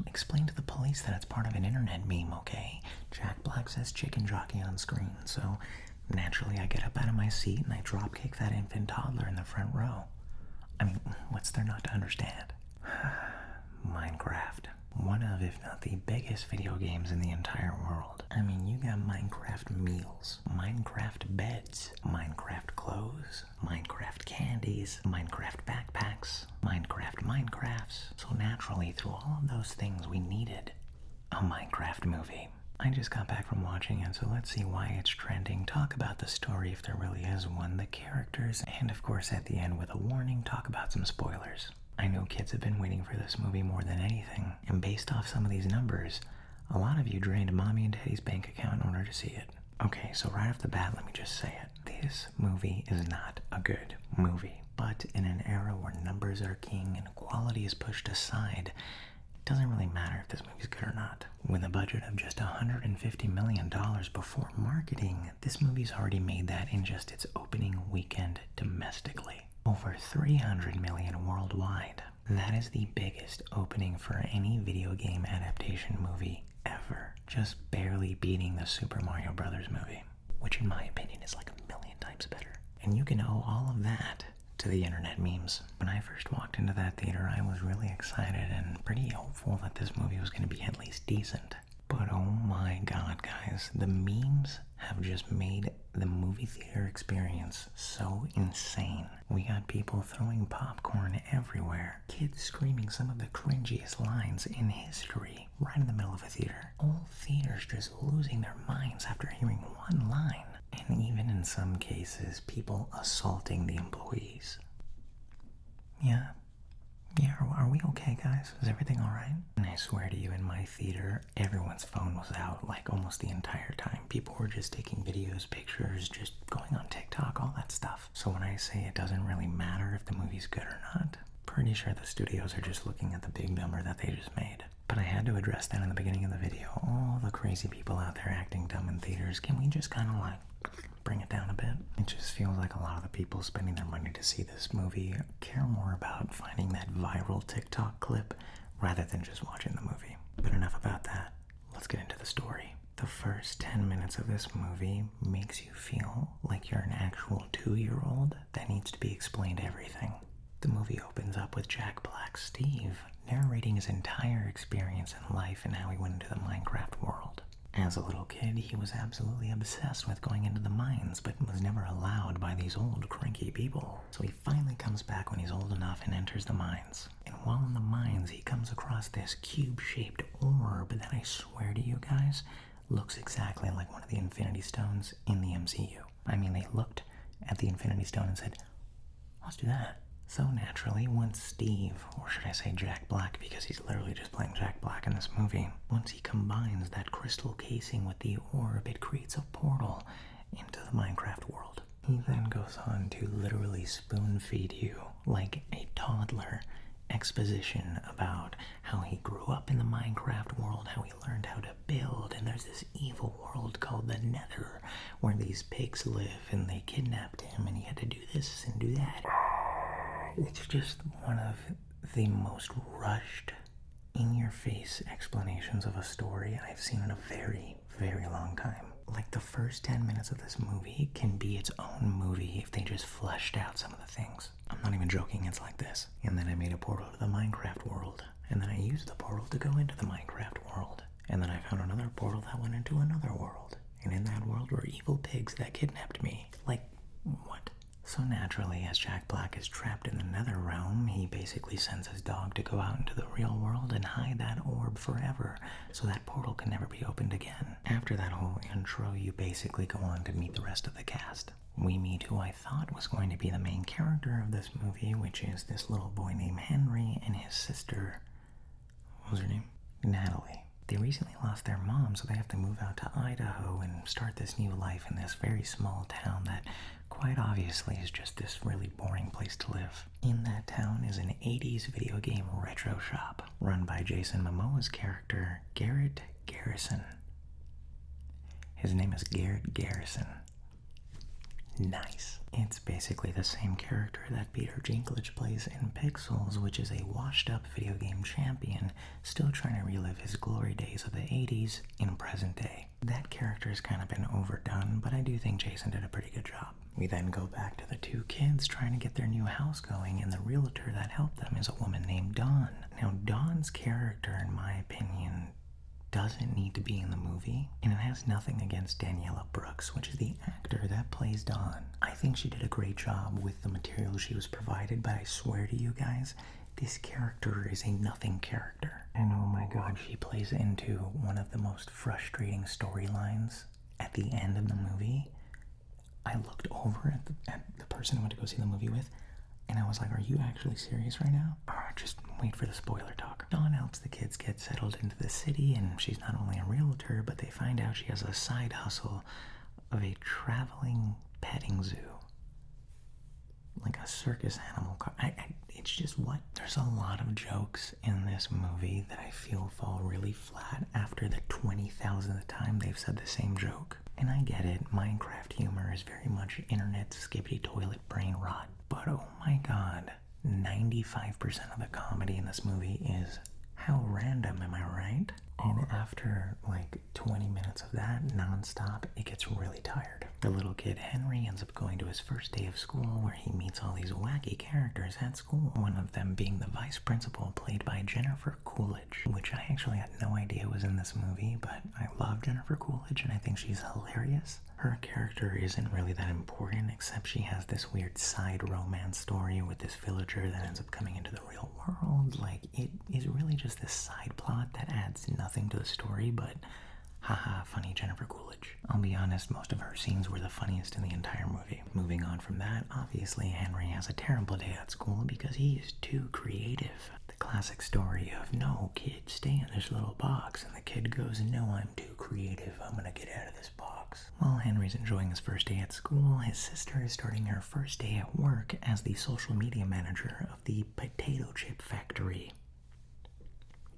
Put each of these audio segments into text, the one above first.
explain to the police that it's part of an internet meme, okay? Jack Black says chicken jockey on screen, so naturally I get up out of my seat and I dropkick that infant toddler in the front row. I mean, what's there not to understand? Minecraft. One of, if not the biggest video games in the entire world. I mean, you got Minecraft meals, Minecraft beds, Minecraft clothes, Minecraft candies, Minecraft backpacks, Minecrafts. So naturally, through all of those things, we needed a Minecraft movie. I just got back from watching it, so let's see why it's trending, talk about the story if there really is one, the characters, and of course at the end with a warning, talk about some spoilers. I know kids have been waiting for this movie more than anything, and based off some of these numbers, a lot of you drained mommy and daddy's bank account in order to see it. Okay, so right off the bat, let me just say it. This movie is not a good movie, but in an era where numbers are king and quality is pushed aside, it doesn't really matter if this movie's good or not. With a budget of just $150 million before marketing, this movie's already made that in just its opening weekend domestically. Over 300 million worldwide. That is the biggest opening for any video game adaptation movie ever. Just barely beating the Super Mario Brothers movie, which in my opinion is like 1,000,000 times better. And you can owe all of that to the internet memes. When I first walked into that theater, I was really excited and pretty hopeful that this movie was going to be at least decent. But oh my god, guys, the memes have just made the movie theater experience so insane. We got people throwing popcorn everywhere, kids screaming some of the cringiest lines in history right in the middle of a theater. Whole theaters just losing their minds after hearing one line. And even in some cases, people assaulting the employees. Yeah, are we okay, guys? Is everything alright? And I swear to you, in my theater, everyone's phone was out, like, almost the entire time. People were just taking videos, pictures, just going on TikTok, all that stuff. So when I say it doesn't really matter if the movie's good or not, pretty sure the studios are just looking at the big number that they just made. But I had to address that in the beginning of the video. All the crazy people out there acting dumb in theaters, can we just kind of, like, bring it down a bit? It just feels like a lot of the people spending their money to see this movie care more about finding that viral TikTok clip rather than just watching the movie. But enough about that. Let's get into the story. The first 10 minutes of this movie makes you feel like you're an actual 2-year-old that needs to be explained everything. The movie opens up with Jack Black's Steve narrating his entire experience in life and how he went into the Minecraft world. As a little kid, he was absolutely obsessed with going into the mines, but was never allowed by these old, cranky people. So he finally comes back when he's old enough and enters the mines. And while in the mines, he comes across this cube-shaped orb that I swear to you guys, looks exactly like one of the Infinity Stones in the MCU. I mean, they looked at the Infinity Stone and said, let's do that. So naturally, once Steve, or should I say Jack Black, because he's literally just playing Jack Black in this movie, once he combines that crystal casing with the orb, it creates a portal into the Minecraft world. He then goes on to literally spoon-feed you, like a toddler, exposition about how he grew up in the Minecraft world, how he learned how to build, and there's this evil world called the Nether, where these pigs live, and they kidnapped him, and he had to do this and do that. It's just one of the most rushed, in-your-face explanations of a story I've seen in a very, very long time. Like, the first 10 minutes of this movie can be its own movie if they just fleshed out some of the things. I'm not even joking, it's like this. And then I made a portal to the Minecraft world. And then I used the portal to go into the Minecraft world. And then I found another portal that went into another world. And in that world were evil pigs that kidnapped me. Like, what? So naturally, as Jack Black is trapped in the Nether realm, he basically sends his dog to go out into the real world and hide that orb forever, so that portal can never be opened again. After that whole intro, you basically go on to meet the rest of the cast. We meet who I thought was going to be the main character of this movie, which is this little boy named Henry and his sister, what was her name? Natalie. They recently lost their mom, so they have to move out to Idaho and start this new life in this very small town that quite obviously is just this really boring place to live. In that town is an 80s video game retro shop run by Jason Momoa's character, Garrett Garrison. His name is Garrett Garrison. Nice. It's basically the same character that Peter Dinklage plays in Pixels, which is a washed-up video game champion still trying to relive his glory days of the 80s in present day. That character has kind of been overdone, but I do think Jason did a pretty good job. We then go back to the two kids trying to get their new house going, and the realtor that helped them is a woman named Dawn. Now, Dawn's character, in my opinion, doesn't need to be in the movie, and it has nothing against Danielle Brooks, which is the actor that plays Dawn. I think she did a great job with the material she was provided, but I swear to you guys, this character is a nothing character. And oh my god, she plays into one of the most frustrating storylines at the end of the movie. I looked over at the person I went to go see the movie with, and I was like, are you actually serious right now? Or just wait for the spoiler talk. Dawn helps the kids get settled into the city, and she's not only a realtor, but they find out she has a side hustle of a traveling petting zoo. Like a circus animal car. It's just what? There's a lot of jokes in this movie that I feel fall really flat after the 20,000th time they've said the same joke. And I get it, Minecraft humor is very much internet skippity toilet brain rot. But oh my god, 95% of the comedy in this movie is how random, am I right? And after like 20 minutes of that nonstop, it gets really tired. The little kid Henry ends up going to his first day of school where he meets all these wacky characters at school. One of them being the vice principal played by Jennifer Coolidge, which I actually had no idea was in this movie, but I love Jennifer Coolidge and I think she's hilarious. Her character isn't really that important, except she has this weird side romance story with this villager that ends up coming into the real world. Like, it is really just this side plot that adds nothing to the story, but haha, funny Jennifer Coolidge. I'll be honest, most of her scenes were the funniest in the entire movie. Moving on from that, obviously Henry has a terrible day at school because he is too creative. The classic story of, no, kid, stay in this little box, and the kid goes, no, I'm too creative, I'm gonna get out of this box. While Henry's enjoying his first day at school, his sister is starting her first day at work as the social media manager of the potato chip factory.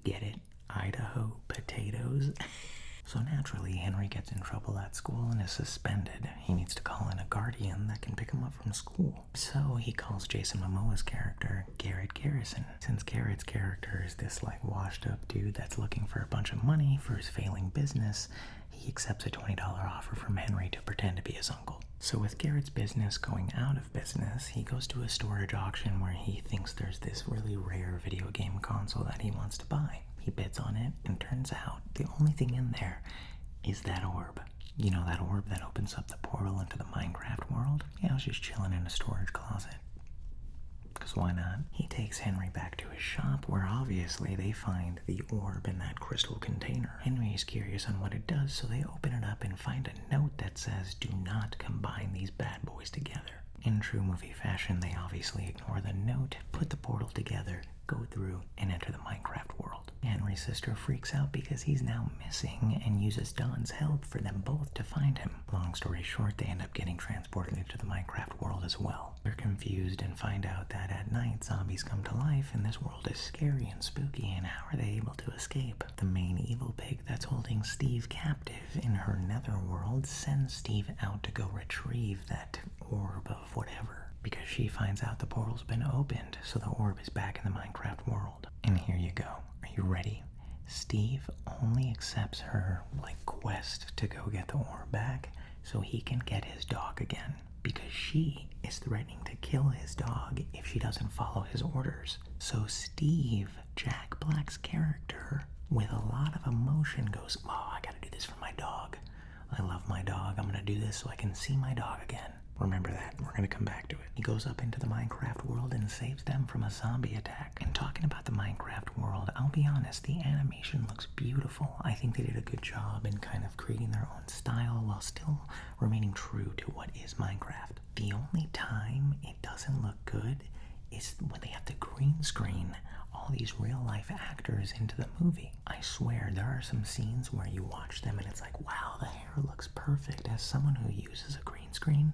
Get it? Idaho potatoes? So naturally, Henry gets in trouble at school and is suspended. He needs to call in a guardian that can pick him up from school. So he calls Jason Momoa's character, Garrett Garrison. Since Garrett's character is this like washed up dude that's looking for a bunch of money for his failing business, he accepts a $20 offer from Henry to pretend to be his uncle. So with Garrett's business going out of business, he goes to a storage auction where he thinks there's this really rare video game console that he wants to buy. He bids on it, and turns out the only thing in there is that orb. You know, that orb that opens up the portal into the Minecraft world? Yeah, I was just chilling in a storage closet. Because why not? He takes Henry back to his shop, where obviously they find the orb in that crystal container. Henry is curious on what it does, so they open it up and find a note that says, do not combine these bad boys together. In true movie fashion, they obviously ignore the note, put the portal together, go through, and enter the Minecraft world. Henry's sister freaks out because he's now missing and uses Dawn's help for them both to find him. Long story short, they end up getting transported into the Minecraft world as well. They're confused and find out that at night zombies come to life and this world is scary and spooky, and how are they able to escape? The main evil pig that's holding Steve captive in her netherworld sends Steve out to go retrieve that orb of whatever, because she finds out the portal's been opened, so the orb is back in the Minecraft world. And here you go. Are you ready? Steve only accepts her, quest to go get the orb back so he can get his dog again, because she is threatening to kill his dog if she doesn't follow his orders. So Steve, Jack Black's character, with a lot of emotion goes, oh, I gotta do this for my dog. I love my dog. I'm gonna do this so I can see my dog again. Remember that. We're going to come back to it. He goes up into the Minecraft world and saves them from a zombie attack. And talking about the Minecraft world, I'll be honest, the animation looks beautiful. I think they did a good job in kind of creating their own style while still remaining true to what is Minecraft. The only time it doesn't look good is when they have to green screen all these real life actors into the movie. I swear, there are some scenes where you watch them and it's like, wow, the hair looks perfect. As someone who uses a green screen,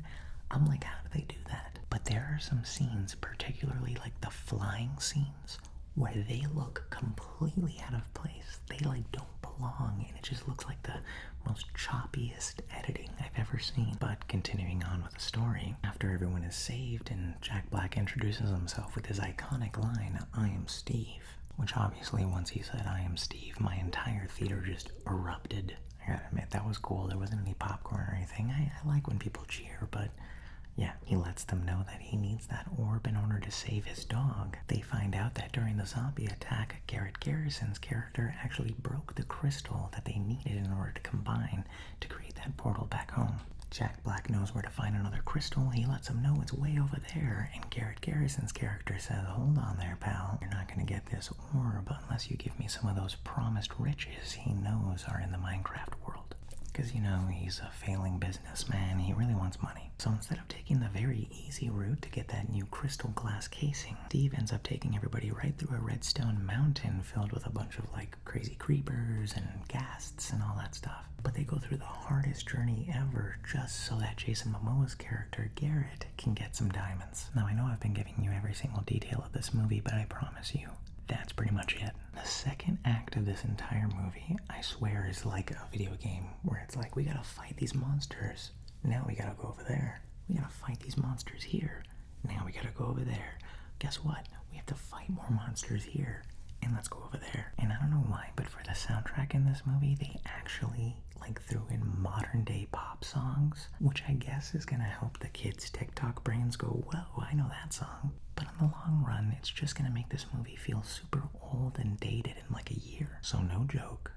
I'm like, how do they do that? But there are some scenes, particularly like the flying scenes, where they look completely out of place. They don't long, and it just looks like the most choppiest editing I've ever seen. But continuing on with the story, after everyone is saved and Jack Black introduces himself with his iconic line, "I am Steve," which obviously once he said "I am Steve," my entire theater just erupted. I gotta admit, that was cool. There wasn't any popcorn or anything. I like when people cheer, but yeah, he lets them know that he needs that orb in order to save his dog. They find out that during the zombie attack, Garrett Garrison's character actually broke the crystal that they needed in order to combine to create that portal back home. Jack Black knows where to find another crystal. He lets him know it's way over there, and Garrett Garrison's character says, "Hold on there, pal. You're not gonna get this orb unless you give me some of those promised riches he knows are in the Minecraft world." Because, you know, he's a failing businessman. He really wants money. So instead of taking the very easy route to get that new crystal glass casing, Steve ends up taking everybody right through a redstone mountain filled with a bunch of, like, crazy creepers and ghasts and all that stuff. But they go through the hardest journey ever just so that Jason Momoa's character, Garrett, can get some diamonds. Now, I know I've been giving you every single detail of this movie, but I promise you, that's pretty much it. The second act of this entire movie, I swear, is like a video game where it's like, we gotta fight these monsters. Now we gotta go over there. We gotta fight these monsters here. Now we gotta go over there. Guess what? We have to fight more monsters here. And let's go over there. And I don't know why, but for the soundtrack in this movie, they actually threw in modern day pop songs, which I guess is gonna help the kids' TikTok brains go, whoa, I know that song. But in the long run, it's just gonna make this movie feel super old and dated in like a year. So no joke,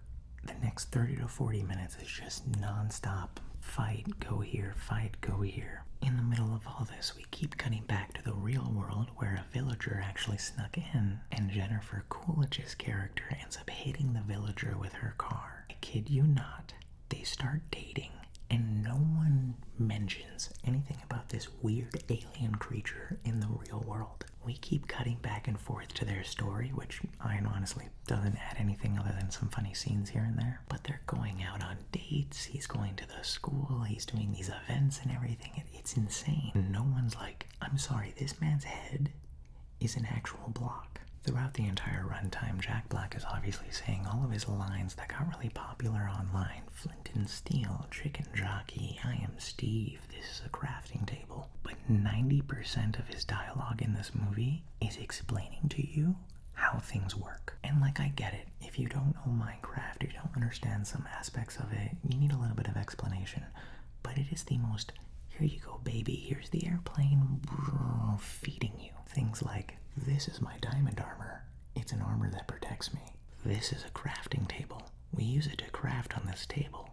the next 30 to 40 minutes is just non-stop fight, go here, fight, go here. In the middle of all this, we keep cutting back to the real world where a villager actually snuck in, and Jennifer Coolidge's character ends up hitting the villager with her car. I kid you not, they start dating, and no one mentions anything about this weird alien creature in the real world. We keep cutting back and forth to their story, which honestly doesn't add anything other than some funny scenes here and there. But they're going out on dates, he's going to the school, he's doing these events and everything. It's insane. No one's like, I'm sorry, this man's head is an actual block. Throughout the entire runtime, Jack Black is obviously saying all of his lines that got really popular online. Flint and steel, chicken jockey, I am Steve, this is a crafting table. But 90% of his dialogue in this movie is explaining to you how things work. And I get it. If you don't know Minecraft, you don't understand some aspects of it, you need a little bit of explanation. But it is the most, here you go baby, here's the airplane, feeding you. Things like, this is my diamond armor. It's an armor that protects me. This is a crafting table. We use it to craft on this table.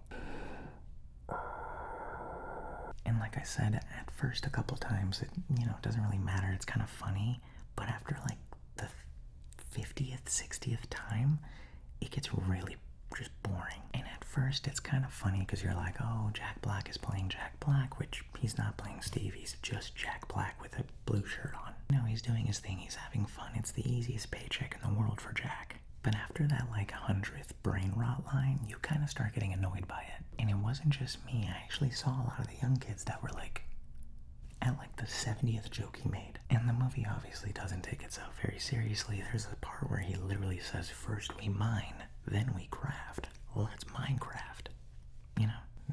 And like I said, at first a couple times, it doesn't really matter. It's kind of funny. But after the 50th, 60th time, it gets really just boring. And at first it's kind of funny because you're like, oh, Jack Black is playing Jack Black, which he's not playing Steve. He's just Jack Black with a blue shirt on. No, he's doing his thing. He's having fun. It's the easiest paycheck in the world for Jack. But after that 100th brain rot line, you kind of start getting annoyed by it. And it wasn't just me. I actually saw a lot of the young kids that were at the 70th joke he made. And the movie obviously doesn't take itself very seriously. There's a part where he literally says, first we mine, then we craft. Let's Minecraft.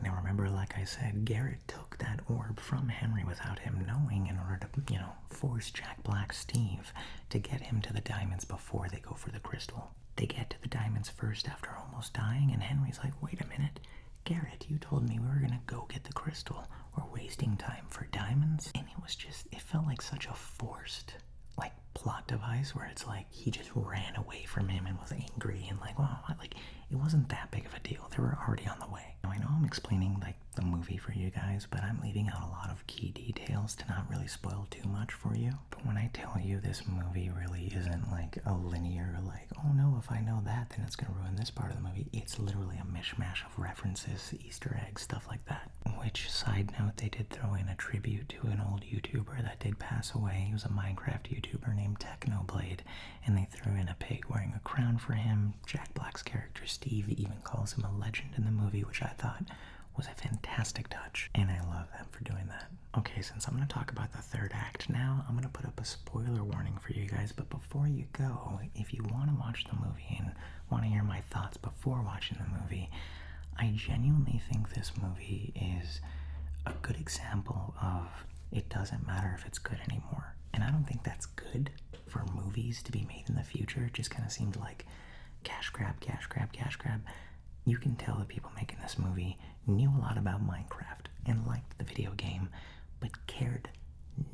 Now remember, like I said, Garrett took that orb from Henry without him knowing in order to, force Jack Black Steve to get him to the diamonds before they go for the crystal. They get to the diamonds first after almost dying, and Henry's like, wait a minute, Garrett, you told me we were gonna go get the crystal. We're wasting time for diamonds? And it felt like such a forced, plot device where it's he just ran away from him and was angry and wow, it wasn't that big of a deal. They were already on the way. Now I know I'm explaining the movie for you guys, but I'm leaving out a lot of key details to not really spoil too much for you. But when I tell you this movie really isn't a linear oh no, if I know that then it's gonna ruin this part of the movie. It's literally a mishmash of references, Easter eggs, stuff like that. Which, side note, they did throw in a tribute to an old YouTuber that did pass away. He was a Minecraft YouTuber named Technoblade, and they threw in a pig wearing a crown for him. Jack Black's character Steve even calls him a legend in the movie, which I thought was a fantastic touch, and I love them for doing that. Okay, since I'm going to talk about the third act now, I'm going to put up a spoiler warning for you guys, but before you go, if you want to watch the movie and want to hear my thoughts before watching the movie, I genuinely think this movie is a good example of it doesn't matter if it's good anymore. And I don't think that's good for movies to be made in the future. It just kind of seemed like cash grab, cash grab, cash grab. You can tell the people making this movie knew a lot about Minecraft and liked the video game, but cared,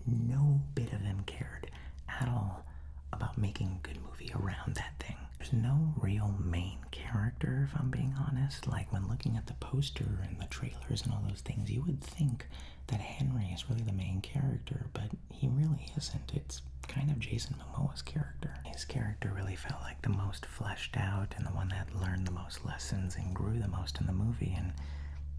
no bit of them cared at all about making a good movie around that thing. There's no real main character, if I'm being honest. Like, when looking at the poster and the trailers and all those things, you would think that Henry is really the main character, but he really isn't. It's kind of Jason Momoa's character. His character really felt like the most fleshed out and the one that learned the most lessons and grew the most in the movie, and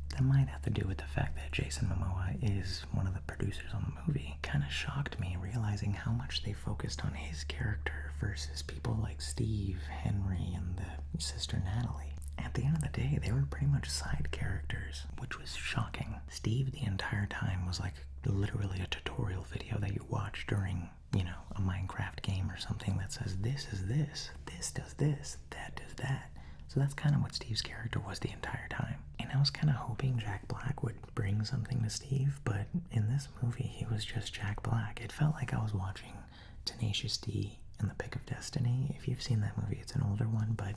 that might have to do with the fact that Jason Momoa is one of the producers on the movie. Kind of shocked me realizing how much they focused on his character versus people like Steve, Henry, and the sister Natalie. At the end of the day, they were pretty much side characters, which was shocking. Steve the entire time was like literally a tutorial video that you watch during, you know, a Minecraft game or something that says this is this does this, that does that. So that's kind of what Steve's character was the entire time. And I was kind of hoping Jack Black would bring something to Steve, but in this movie, he was just Jack Black. It felt like I was watching Tenacious D and The Pick of Destiny. If you've seen that movie, it's an older one, but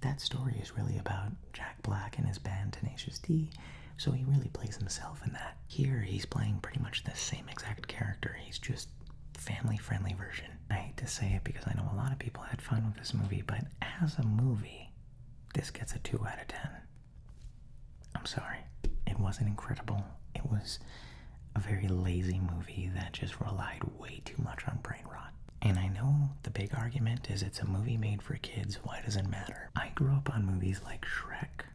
that story is really about Jack Black and his band Tenacious D, so he really plays himself in that. Here, he's playing pretty much the same exact character. He's just family-friendly version. I hate to say it because I know a lot of people had fun with this movie, but as a movie, this gets a 2 out of 10. I'm sorry. It wasn't incredible. It was a very lazy movie that just relied way too much on brain rot. And I know the big argument is it's a movie made for kids, why does it matter? I grew up on movies like Shrek,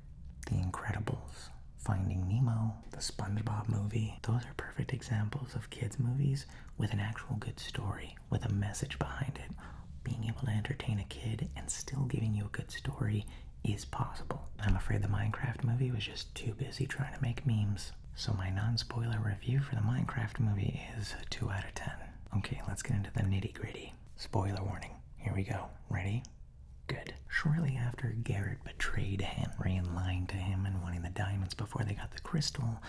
The Incredibles, Finding Nemo, the SpongeBob movie. Those are perfect examples of kids' movies with an actual good story, with a message behind it. Being able to entertain a kid and still giving you a good story is possible. I'm afraid the Minecraft movie was just too busy trying to make memes. So my non-spoiler review for the Minecraft movie is a 2 out of 10. Okay, let's get into the nitty-gritty. Spoiler warning. Here we go. Ready? Good. Shortly after Garrett betrayed Henry and lying to him and wanting the diamonds before they got the crystal,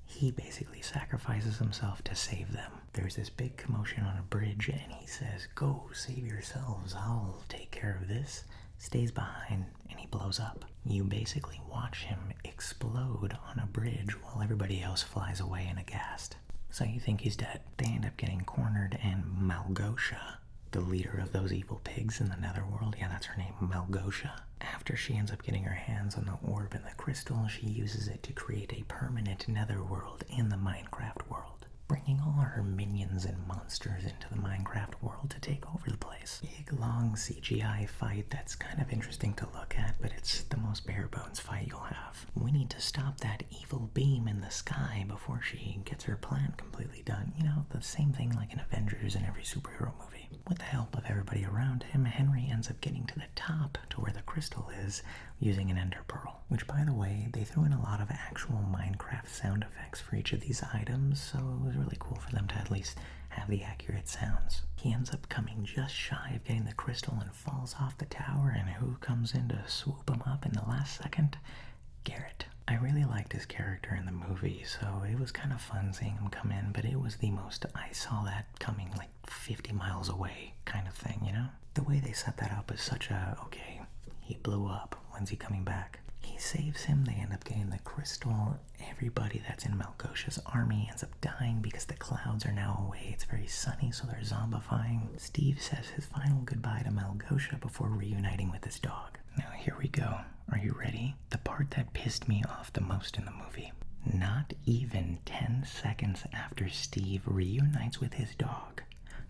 he basically sacrifices himself to save them. There's this big commotion on a bridge and he says, "Go, save yourselves, I'll take care of this." Stays behind and he blows up. You basically watch him explode on a bridge while everybody else flies away in aghast. So you think he's dead. They end up getting cornered, and Malgosha, the leader of those evil pigs in the netherworld, yeah, that's her name, Malgosha. After she ends up getting her hands on the orb and the crystal, she uses it to create a permanent netherworld in the Minecraft world, bringing all her minions and monsters into the Minecraft world to take over the place. Big, long CGI fight that's kind of interesting to look at, but it's the most bare-bones fight you'll have. We need to stop that evil beam in the sky before she gets her plan completely done. You know, the same thing like in Avengers and every superhero movie. With the help of everybody around him, Henry ends up getting to the top to where the crystal is using an ender pearl. Which, by the way, they threw in a lot of actual Minecraft sound effects for each of these items, so it was really cool for them to at least have the accurate sounds. He ends up coming just shy of getting the crystal and falls off the tower, and who comes in to swoop him up in the last second? Garrett. I really liked his character in the movie, so it was kind of fun seeing him come in, but it was the most I saw that coming like 50 miles away kind of thing, you know? The way they set that up is such a, okay, he blew up, when's he coming back? He saves him, they end up getting the crystal. Everybody that's in Malgosha's army ends up dying because the clouds are now away. It's very sunny, so they're zombifying. Steve says his final goodbye to Malgosha before reuniting with his dog. Now here we go. Are you ready? The part that pissed me off the most in the movie. Not even 10 seconds after Steve reunites with his dog,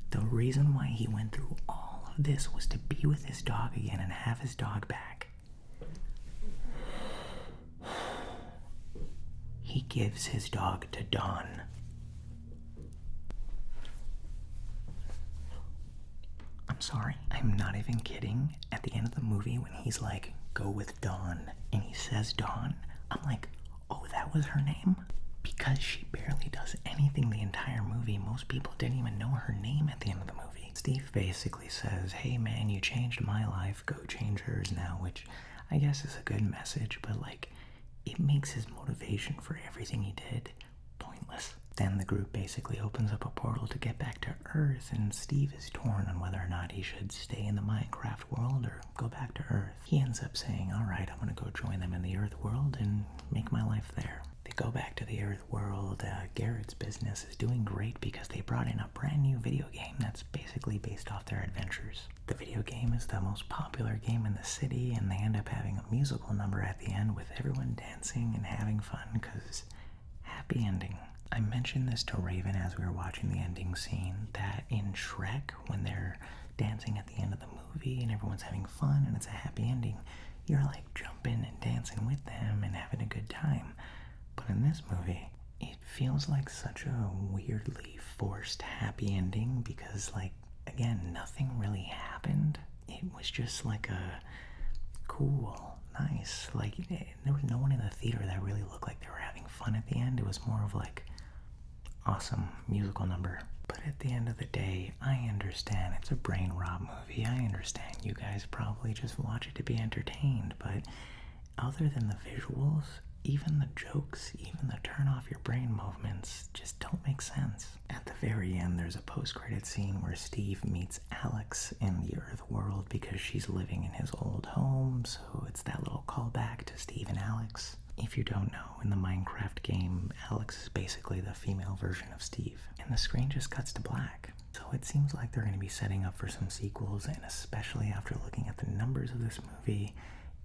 the reason why he went through all of this was to be with his dog again and have his dog back. He gives his dog to Dawn. I'm sorry, I'm not even kidding. At the end of the movie when he's like, "Go with Dawn," and he says Dawn, I'm like, Oh, that was her name? Because she barely does anything the entire movie, most people didn't even know her name at the end of the movie. Steve basically says, hey man, you changed my life, go change hers now, which I guess is a good message, but like, it makes his motivation for everything he did pointless. Then the group basically opens up a portal to get back to Earth, and Steve is torn on whether or not he should stay in the Minecraft world or go back to Earth. He ends up saying, alright, I'm gonna go join them in the Earth world and make my life there. They go back to the Earth world. Garrett's business is doing great because they brought in a brand new video game that's basically based off their adventures. The video game is the most popular game in the city, and they end up having a musical number at the end with everyone dancing and having fun because happy ending. I mentioned this to Raven as we were watching the ending scene, that in Shrek, when they're dancing at the end of the movie and everyone's having fun and it's a happy ending, you're like jumping and dancing with them and having a good time. But in this movie, it feels like such a weirdly forced happy ending because, like, again, nothing really happened. It was just like a cool, nice, like, there was no one in the theater that really looked like they were having fun at the end. It was more of like, awesome musical number. But at the end of the day, I understand it's a brain rot movie. I understand you guys probably just watch it to be entertained, but other than the visuals, even the jokes, even the turn off your brain movements just don't make sense. At the very end, there's a post-credit scene where Steve meets Alex in the Earth world because she's living in his old home, so it's that little callback to Steve and Alex. If you don't know, in the Minecraft game, Alex is basically the female version of Steve, and the screen just cuts to black. So it seems like they're going to be setting up for some sequels, and especially after looking at the numbers of this movie,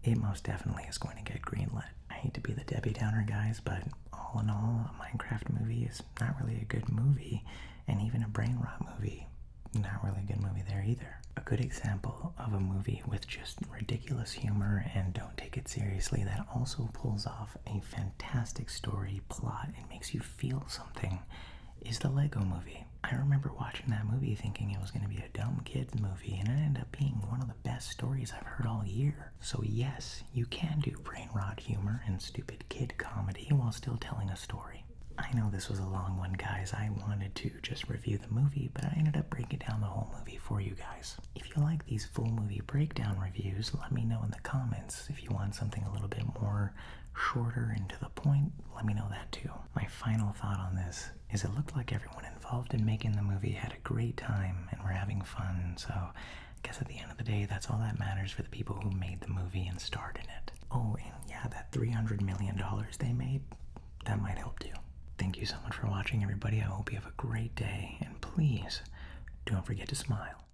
it most definitely is going to get greenlit. I hate to be the Debbie Downer, guys, but all in all, a Minecraft movie is not really a good movie, and even a brain rot movie, not really a good movie there either. A good example of a movie with just ridiculous humor and don't take it seriously that also pulls off a fantastic story, plot, and makes you feel something is the Lego Movie. I remember watching that movie thinking it was going to be a dumb kids movie, and it ended up being one of the best stories I've heard all year. So yes, you can do brain rot humor and stupid kid comedy while still telling a story. I know this was a long one, guys. I wanted to just review the movie, but I ended up breaking down the whole movie for you guys. If you like these full movie breakdown reviews, let me know in the comments. If you want something a little bit more shorter and to the point, let me know that too. My final thought on this is it looked like everyone involved in making the movie had a great time and were having fun, so I guess at the end of the day, that's all that matters for the people who made the movie and starred in it. Oh, and yeah, that $300 million they made, that might help too. Thank you so much for watching, everybody. I hope you have a great day, and please don't forget to smile.